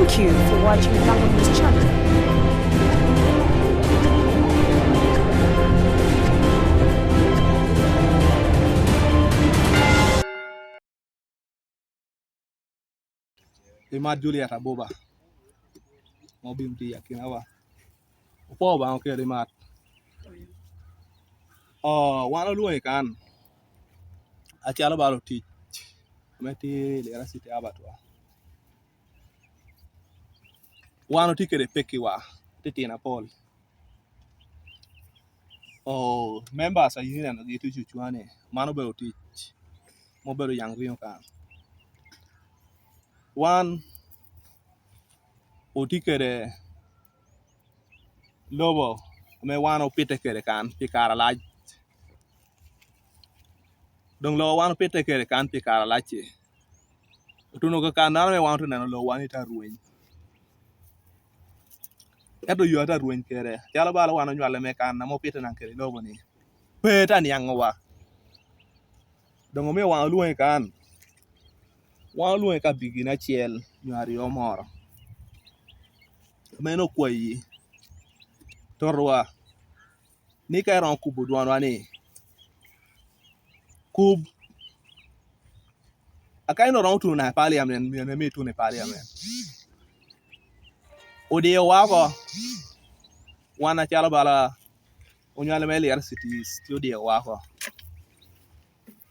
Thank you for watching Lango News channel. Ima Juliet Aboba Mobim Tia Kinawa Upo ba okay Rimat one lu kan achala balo teach meti Lira City Abbatoir one tikere pekiwa titina Paul members are union of the chuchuane mano belo teach mobile young rio kan one utikere lobo me one pitekere kan pikara laj dong lo one pitekere kan pikara lache tuno ka kana me want to know lo one ita ruin eto yo ata ruin kere yala bala wana nywale me kan na mo pite nan kere lobo ni peta ni angwa dong me wan luen kan wan luen ka bigina chiel nywari omoro me no kwai torwa ni ka ron kubu dwan wani kub akai no ron tu na parliament me tu ne parliament odi wako wana chala bala onyale me Lira City studio wako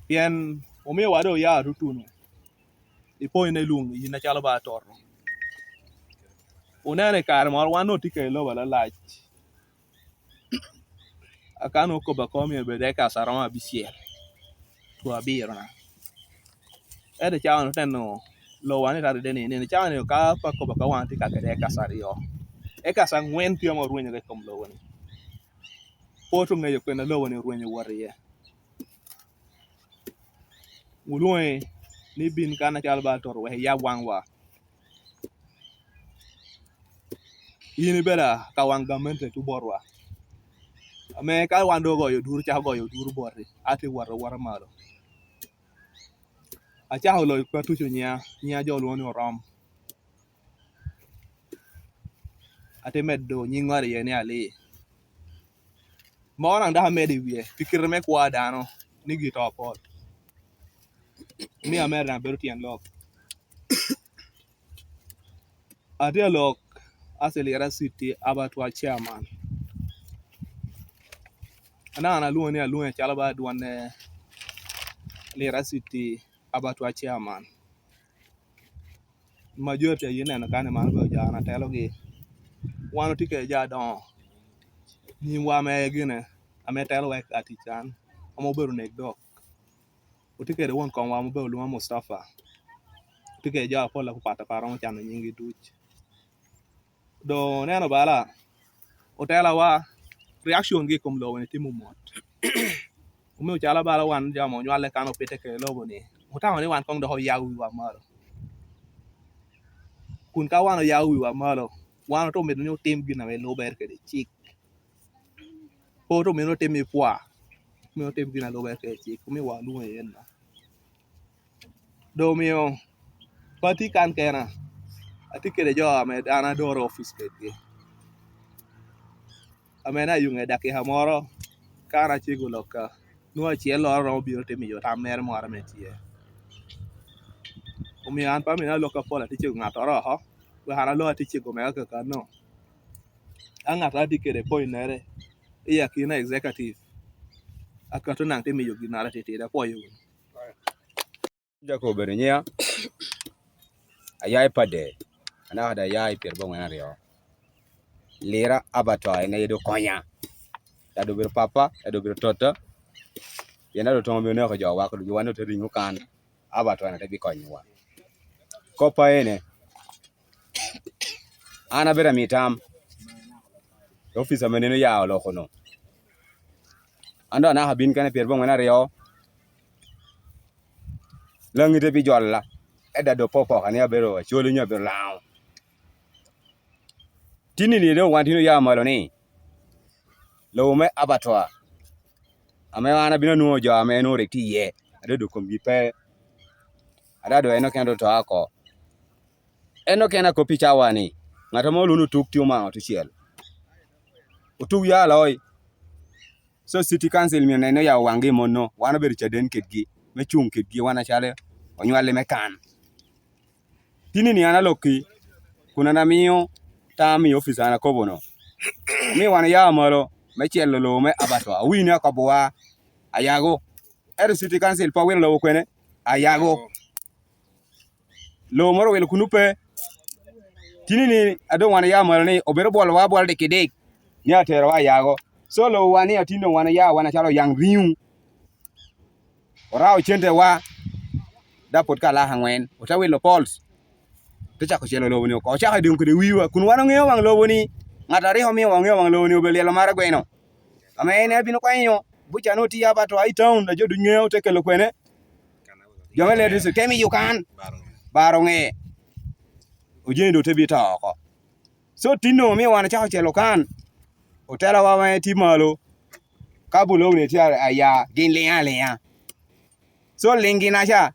yen omi wado ya rutunu ipo ine lung ina chala ba tor unane kar mor wano tike lo bala lach akano ko ba komi be de ka sarama bisiel to abiro na ede chawan teno lo wani tare de ni chawan ka pa ko ba ka wan tika de ka sario e ka sang wen pio mo runya ke kom lo wani poto ngeyo kwena lo wani runya warie ulue ni bin kana chala ba tor we ya wangwa yini bela ka wang gamente tu borwa me ka wando goyo dur cha goyo dur borri ati waro malo acha lo kwa tucho nya jo lo ni rom ate meddo nyingwari ye ni ali mona nda medi wie fikir me kwa dano ni gito pol mi amera bertian lok ate lok ase Lira City Abbatoir chairman ana luo ni aluo chala ba duane Lira City Abbatoir chairman majority yene na kane man go jana telo gi wano tike ja don ni wa me gine ame telo wek atichan amo beru nek dok utike de won kon wa mo be lu Mustafa tike ja pola ku pata paron chan nyingi duch do neno bala utela wa reaction gi kom lo ne timu mot umi chala bala wan ja mo nywale kano pete ke lobo ni utawa ni wan kong do yawi wa maro kun ka wano yawi wa maro wano to medo tim gina we lo ber ke de chik poto medo tim ipwa medo tim gina lo ber ke chik umi wa lu yen na do mio pati kan kena atike de jo ame ana doro office ke amena yunge dake hamoro kana chigo loka nuwa chiel loro biro timi yo tamer moro metie umi an pa mina loka pola tiche ngato roho we hana lo tiche go mega ka no angata dike de point nere iya kina executive akato nang timi yo ginara tete da po yo jako bernya ayai pade ana hada yai perbo ngana rio Lira Abbatoir ina yedo konya ya do ber papa ya do ber tota yena do tongo ne ko jawa ko do wano to ringu kan Abbatoir na tabi konywa kopa ene ana bera mitam office ameneno ya lo kono ando ana habin kan perbo ngana rio langite bi jolla eda do popo kan ya bero cholo nya ber law tini ni do wantino ya malo ni lo me Abbatoir ame wana bino nuo jo ame no rekti ye ado do kombi pe ada do eno kendo to ako eno kena ko picha wani ngata mo lulu tuk tiuma to chiel utu ya loy so city council mi neno ya wangi mono wana ber chaden ketgi me chung ketgi wana chale onywale me kan tini ni ana loki kuna na miyo tami office ana kobono mi wana ya moro me chielo lo me Abbatoir wini akobwa ayago er city council pa welo kwene ayago lo moro wel kunupe tini ni ado wana ya moro ni obero bol wa bol de kidek ni atero wa yago so lo wani atindo wana ya wana chalo yang riu orao chente wa dapot kala hangwen otawelo pols to chako chelo lo ni ko chako dum kede wiwa kun wana ngeo wang lo ni ngata riho mi wang ngeo wang lo ni obelielo mara gweno amene bino kwanyo bucha no ti Abbatoir town da jodu ngeo tekelo kwene jomele disu kemi yukan baronge ojendo tebi ta ko so tino mi wana chako chelo kan otela wa ma ti malo kabulo ni ti aya gin le so lingi na cha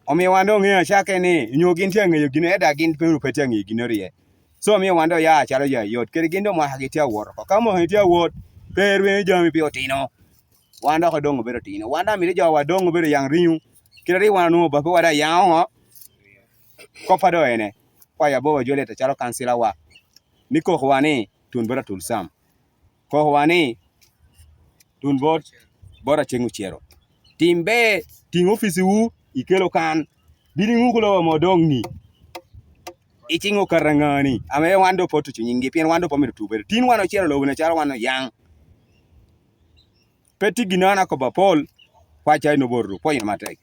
omi wando ngeo chake ni nyogin ti ngeo gin eda gin peru pete ngi ginorie so mi wando ya chalo ya yot kere gindo ma hagiti awor ko kamo hagiti awor perwe jami pi otino wanda ko dongo bero tino wanda mi jo wa dongo bero yang riu kire wana no ba ko wada yawo ko pado ene kwa ya bo jole ta chalo kansila wa niko wani tun bero tulsam ko wani tun bot bora chengu chero timbe ting office wu ikelo kan bini ngukulo mo dongni ichingo karangani ame wando potu chunyingi pien wando pomiru tuber tin wano chero lo na chalo wano yang peti ginana ko bapol kwacha ino borru point matek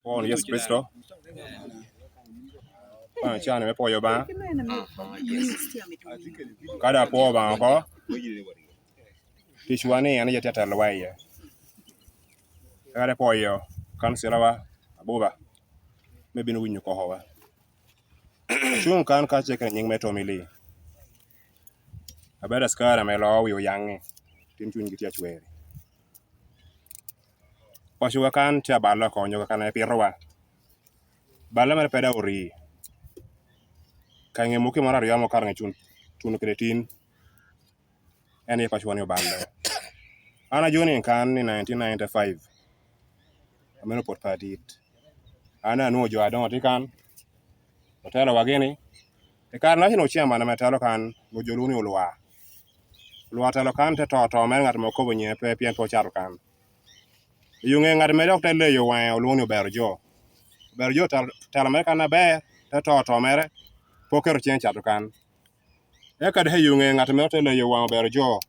Paul Yesu Kristo chane me poyo ba kada po ba ko tishwani ani yata talwaye kada poyo kansela wa abuba me binu winyu ko howa chung kan ka cheke nying meto mili abeda skara me lo wi yangi tin chung gitia chwere pashuwa kan cha bala ko nyoka kana pirwa bala mer peda uri kange muke mara yamo karnge chun kretin ene pashuwa ni bala ana joni kan ni 1995 ameno port partit ana no jo adon tikan hotelo wageni e kar national chairman ametelo kan no joluni ulwa telo kan te to mer ngat moko bonye pe pien to charo kan yunge ngat me dok tele yo wa uluni berjo telo mer kan be te to mer poker chen charo kan e kad he yunge ngat me tele yo wa berjo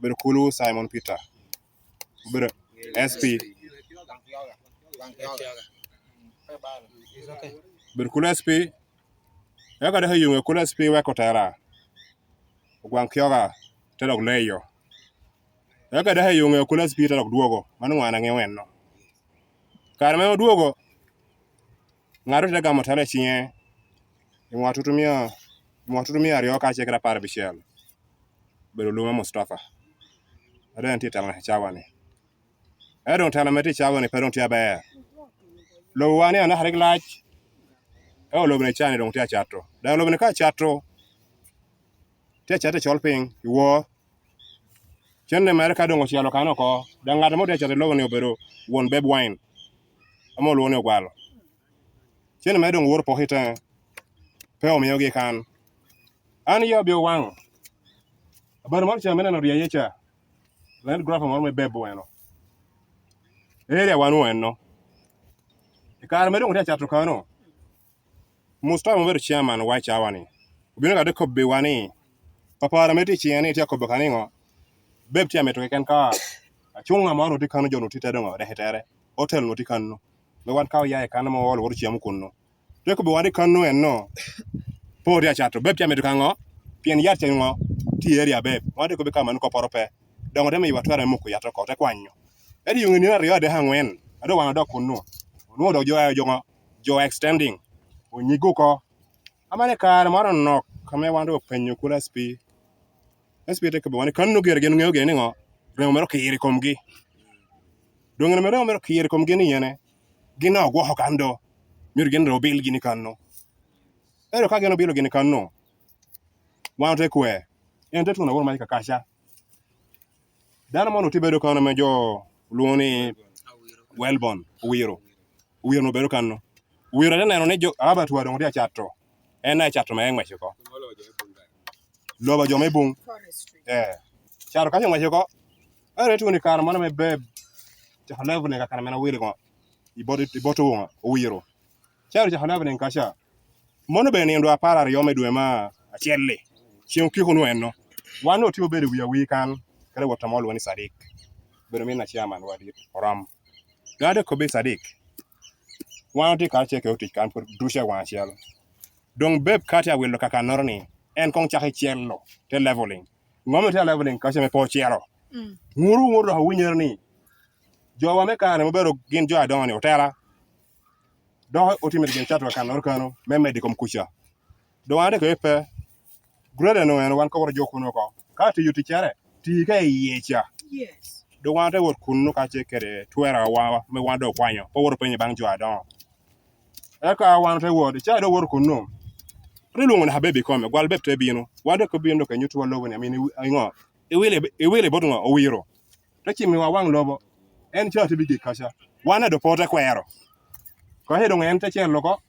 ber kulu Simon Peter ber SP ber kulu SP e kad he yunge kulu SP we ko tera gwang kyoga telo leyo e kad he yunge kulu SP telo duogo manu ngwana ngewen no kar me duogo ngaro te gamo tele chinye mwatutumia rio ka chekra par bichel bero luma Mustafa adan ti tala chawani adon tala meti chawani pedon ti abe lo wani ana harik lach e lo bne chani dong ti chato da lo bne ka chato ti chate cholping wo chenne mer ka dongo chialo kano ko da ngado mo de chate lo bne obero won beb wine amo lo ne gwalo chenne mer dong wor po hita pe o miyogi kan an yo bio wang bar mar cha mena no riya yecha land graph mar me beb bueno area wanu enno e kar me dong ti chato kano Mustafa mo ver chairman wa chawani bino ga de ko be wani papa meti chiani ti ko be kaningo beb ti ameto ken ka achunga maro ti kanu jono ti tedongo de hetere hotel no ti kanu me wan ka ya e kanu mo wor chiamu kunno to ko be wani kanu enno po ria chato beb ti ameto kango pien yar chengo ti area beb wade ko be kamanu ko porope dongo de me watware muku yato ko te kwanyo edi yungeni na rio de hangwen ado wana do kunno no do jo extending onyigo ko amane kar maro no kame wando penyo kula SP te ko wani kan no ger gen ngeo gen ngo remo mero kiri komgi dongene mero kiri komgi ni yene gina go hokando mir gen ro bil gini kanno ero ka geno bilo gini kanno wan te kwe en te tuna wor mai ka kasha dana mono tibedo kanno me jo luoni Welbon wiro no bedo kanno wiro ne neno ne jo Abbatoir dong dia chatto en na chatto me ngwe ko loba jo me bung charo ka ngwe ko ero tuni kar mono me beb to level ne ka kana mena wiro ko iboto wonga wiro charo ja level ne kasha mono be ne ndo apara yo me dwe ma achielle chieng kiko no enno wano tibo bedo wi kan kare wata mol woni Sadik bedo mina chairman wadi oram gade ko be Sadik wano ti ka cheke oti kan por dusha wan chielo dong beb kati awelo kaka norni en kong chahe chielo te leveling ngome te leveling ka me po chielo nguru ha winyer ni jowa me kane mo bedo gin jo adoni otela do otimet gen chatwa kan orkano me medikom kucha do wande ko epe grade no en wan ko wor jokuno ko ka ti yuti chere ti ka yecha Yes. do wante wor kunno ka che kere twera wa me wando kwanyo po wor penye bang jo adon e ka wante wor cha do wor kunno rilungo na habebi kome gwal beb te bino wande ko bino ka nyutu lobo ni amini ngo e wele botunga o wiro to chimi wa wang lobo en cha ti bigi kasha wana do pota kwero ko hedo ng'en te chen loko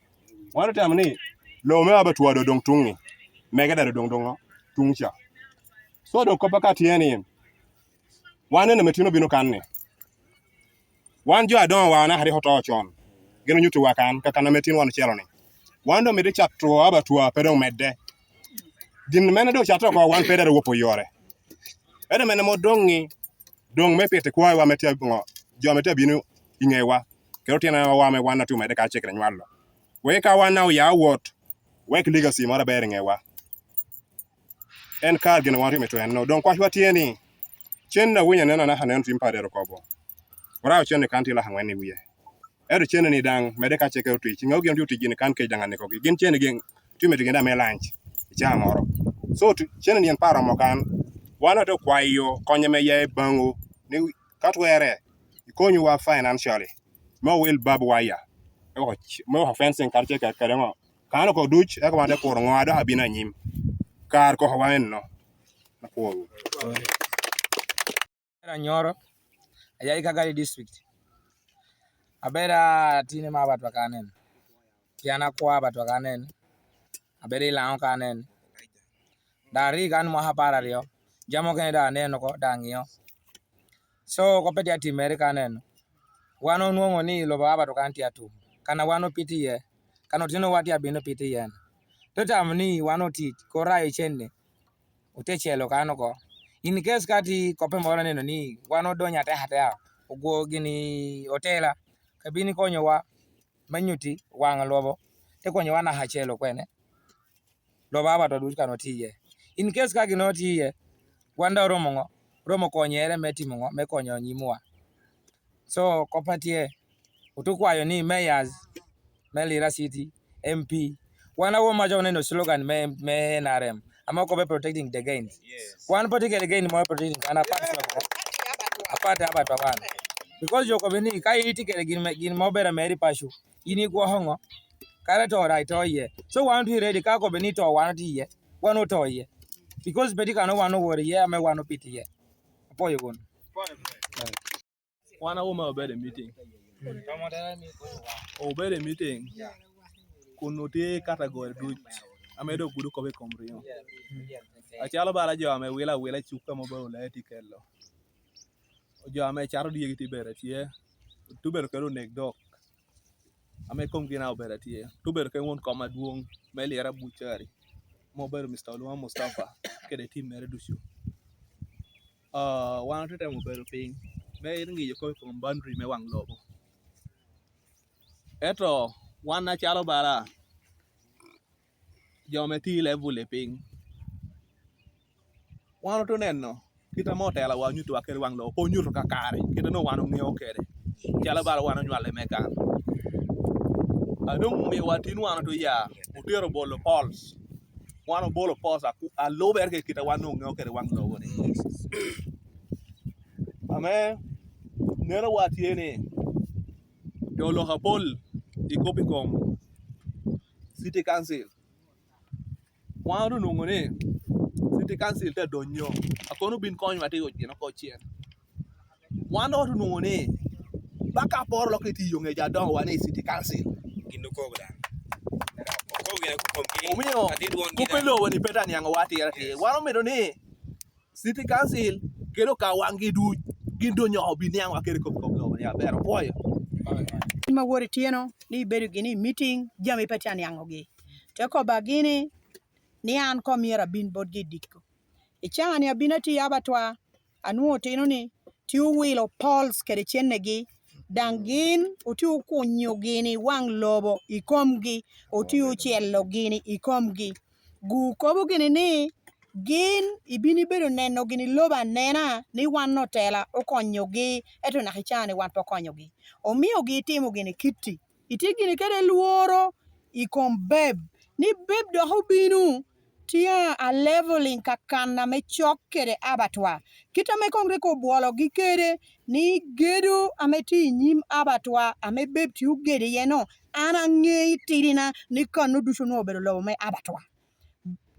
wana tamni lo me Abbatoir do dong tungi mega da dong dong tungcha so do ko baka tieni wane ne metino bino kanne wan jo adon wana hari hoto chon geno nyutu wakan kaka na metin wan chelo ni wando mede chatro Abbatoir pedo medde din mene do chatro ko wan pede wopo yore ede mene mo dongi dong me pete kwa wa metia ngo jo metia bino ingewa kero tiena wa me wana tu mede ka chekre nywalo we ka wana ya wot we legacy mara bere ngewa en kar geno wan meto en no don kwa tieni chen na winya nena na hanen tim padero kobo ora chen kan ti la hangweni wiye ero chen ni dang mede ka cheke tu chi ngau gen tu gin kan ke dangane ko gin chen gen tu me genda me lunch cha moro so tu chen ni en para mo kan wana to kwayo konye me ye bangu ni katwere ikonyu wa financially mo will bab waya mo fencing kar cheke kare ngo kan ko duch e ko mate por ngado abina nyim kar ko hawen no na po Nyoro ayai Kagali district abera tine ma Abbatoir kanen kiana kwa Abbatoir kanen abere lao kanen dari kan mo hapara rio jamo ken da neno ko dangio so ko peti ati America kanen wano nuongo ni lo Abbatoir kan ti atu kana wano piti ye kana tino wati abino piti ye to tamni wano ti ko rai chenne utechelo kano ko in case kati kope moro neno ni wano donya te hata ugo gini hotela kabini konyo wa manyuti wang lobo te konyo wana hachelo kwene lobo Abbatoir duka no tiye in case ka gino tiye wanda romo konyere metimo me konyo nyimwa so kopatie utukwayo ni mayors me Lira city MP wana wo majo neno slogan me NRM ama ko be protecting the gains one particular gain more protecting and apart Abbatoir one because you ko beni kai itikere gin mo bere meri pashu ini go hongo kare to right to ye so one to ready ka ko beni to one to ye one to ye because bedi ka no one worry ye ame one pity ye apo ye gon wana wo ma bedo meeting o bedo meeting kuno te category duch amedo gudu ko be komrio achalo bala jo ame wila chuka mo ba la tikelo jo ame charo die ti bere tie tu bere kero nek dok ame kom gina bere tie tu bere ke won koma duong me Lira buchari mo bere Mr. Oluma Mustafa kede team mere dusu wana to temo bere ping me ngi ko boundary me wang lobo eto wana chalo bala jo me ti level e ping wano to neno kita mo tela wa nyuto akere wang lo po nyuto ka kare kita no wano ngeo kere chala bala wano nywale me kan adong mi watin wano to ya utero bolo pols wano bolo pols a lo berke kita wano ngeo kere wang lo woni ame nero watiene to lo hapol ikopi kom city council wan ru nungu ni city council te donyo akono bin kony mate yo gino ko chien wan ru nungu ni baka por lo kiti yo ngeja don wan city council Gindo ko bra. Ko gina ko komki. omiyo kupelo woni peta nyango wati yati wan medo ni city council kero ka wangi du gindo nyo bi nyango akere ko lo ya bero boyo ma wori tieno ni bedo gini meeting jami peti an yango gi te ko bagini ni an ko miera bin bodgi dikko ichani abina ti abatwa anu tino ni ti wilo pols kede chenegi dangin oti kunyo gini wang lobo ikomgi oti uchielo gini ikomgi gu kobu gini ni gin ibini bedo neno gini loba nena ni wan no tela okonyogi eto nakichani wan pokonyogi omiyo gi timo gini kiti iti gini kede luoro ikom beb ni beb doho binu tia a leveling kakana me chok kede abatwa kita me kongre ko buolo gi kede ni gedo ameti nyim abatwa ame beb tiu gede yeno ana ngei tirina ni kanu dusho no bedo lobo me abatwa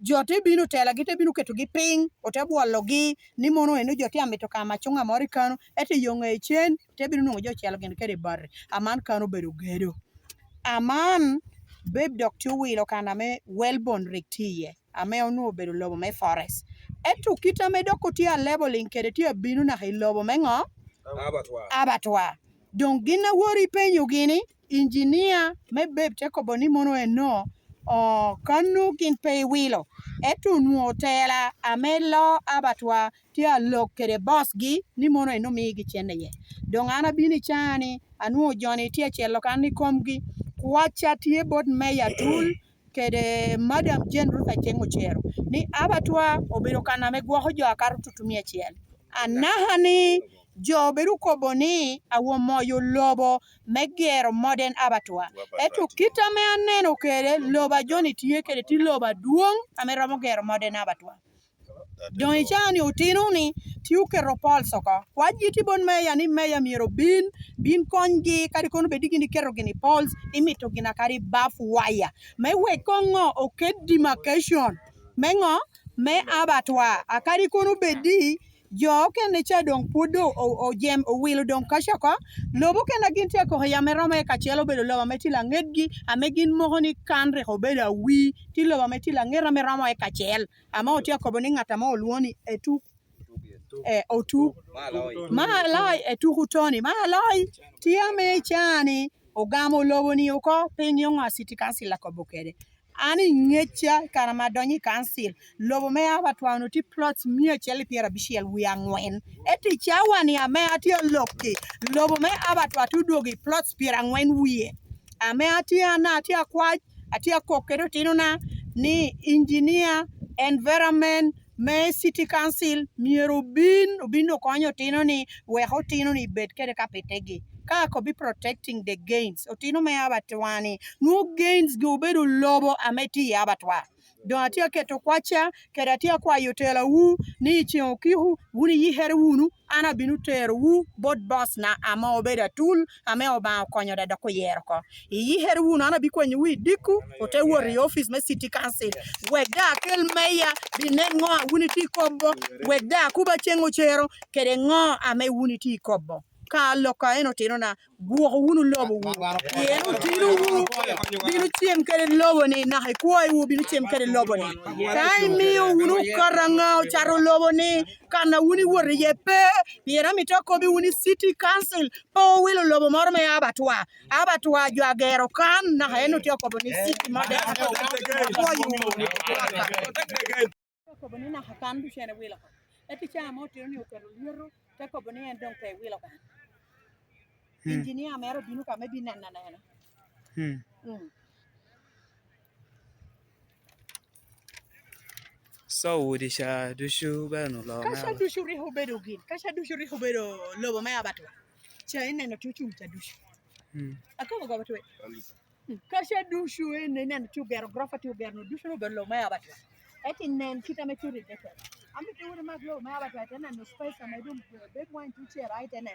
jote binu tela gite binu keto gi ping ote buolo gi ni mono eno jote amito kama chunga mori kanu eti yonge chen te binu no jo chelo gene kede bar aman kanu bedo gedo aman beb dok tu wilo kana me wellborn riktiye ame onu bedo lobo me forest etu kita me doko tia leveling kede tia binu na lobo me ngo abatwa don gina wori penyo gini engineer me beb te ko boni mono eno kanu kin pay wilo etu nuo tela amelo abatwa tia lok kede boss gi ni mono eno mi gi chene ye don ana bini chani anu joni tia chelo kan ni komgi kwacha tie bot meya tul kede madam Jane Ruth Achengo chero ni abatwa obedo kana me gwo jo akar tutumia chiel anahani jo beru koboni awo moyo lobo megero modern abatwa eto kita me aneno kere loba joni tie kere ti loba duong ameromo gero modern abatwa don ichani utino ni tiuke ropol soko kwa jiti bon meya ni meya miero bin kongi kari kono bedigi ni kero gini pols imito gina kari buff wire me we kongo oket demarcation mengo me abatwa akari kono bedi jo kene cha dong pudo o jem o wilo dong kashako lobo kena gintia ko ya merome ka chelo bedo lobo metila ngedgi amegin mohoni kanre ho beda wi ti lobo metila ngera meramo e kachel ama otia ko boni ngata ma oluoni etu otu malai etu hutoni malai tia me chani ogamo lobo ni uko pinyo nga city council la ko bokede ani ngecha kana madonyi council lobo me abatwa no ti plots mia cheli piera bishiel wi angwen eti chawani ame atia loki lobo me abatwa tudogi plots piera angwen wiye ame atia na atia kwa atia kokero tinuna ni engineer environment me city council miero ubino konyo tino ni weho tino ni bet kede kapetegi kako be protecting the gains otino me abatwani no gains go bedo lobo ameti abatwa don atia keto kwacha keda atia kwa yotela wu ni chio kihu wuni yiher wunu ana binu ter wu bot boss na ama obeda tool ame oba konyo da ko yerko yiher wunu ana bi konyo wi diku ote wori office me city council weda kel meya binengo wuni ti kobo weda kuba chengo chero kede ngo ame wuni ti kobo ka loka eno tino na guo wunu lobo wu yeno tino wu binu chiem kede lobo ni na haikuwa wu binu chiem kede lobo ni kai miyo wunu karanga charo lobo ni kana wuni wori yepe biera mitoko bi wuni city council po wilo lobo moro me abatwa jo agero kan na eno tio ko boni city mode ko boni na hakan du chene wilo eti chamo tino ni okero liero ko boni en don pe wilo kan engineer mero binu ka me binana so udisha dushu bano lo kasha dushu riho bedo gin kasha dushu riho bedo lobo me abatwa cha ine no tuchu cha dushu akoko go batwe kasha dushu ine ne tu gero grofa tu gero no dushu no bedo lo me abatwa eti nen kita me turi dete ambi tu wona maglo me abatwa tena no space na dum big one tu chair right tena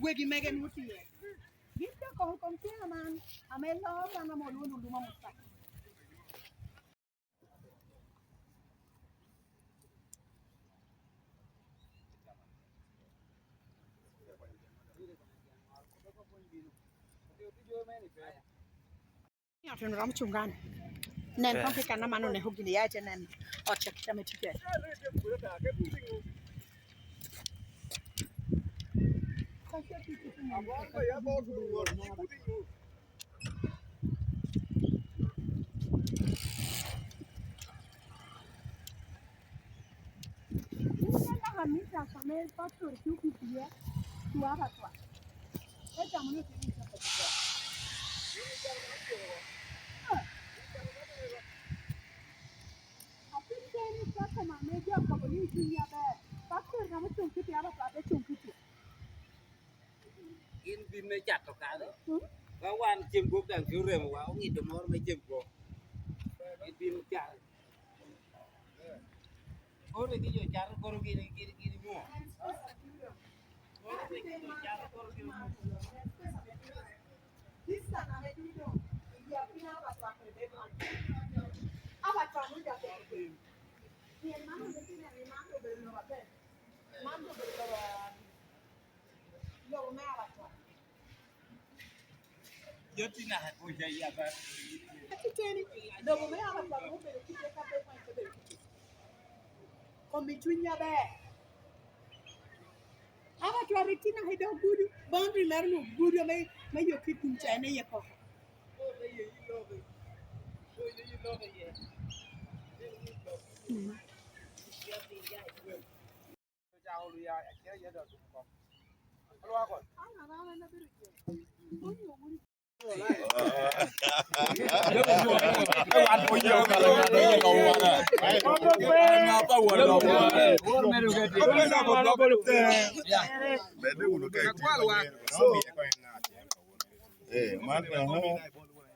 Wegi Megan would be. Give the call, come here, man. I may love and I'm on one of the Yatin Ramchungan. Nen Pampican man on a hook in the edge and then or check them together. In pin mới chặt vào cá đấy. Có quan chim cút đang thiếu rèm quá, ông nhìn được nó mới chim cút. In pin chặt. Ôi cái gì chặt nó còn cái mua. Yo tina kuja ya ba. Come between your bed. Abbatoir retina he don't good. Boundary learn good may you keep in China your coffee.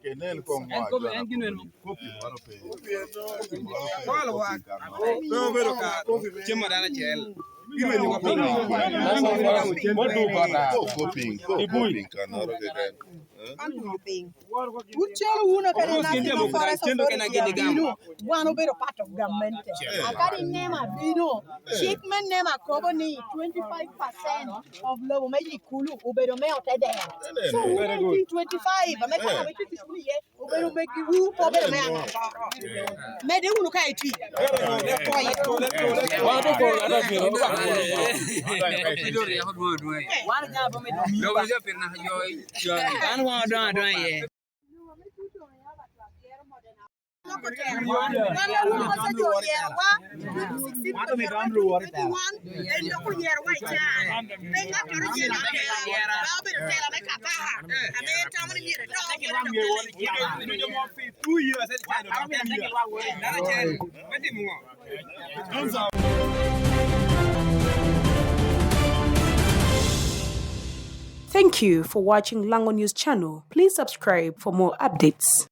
Kenel con no pero ka chema dana chel uno per national forest one over part of government. Akari nema bino shipment nema company 25% of low maybe kulu ubero me otede. So 25 me ka me titi suli ye ubero make you ubero me me de uno kai ti. Thank you for watching Lango News channel. Please subscribe for more updates.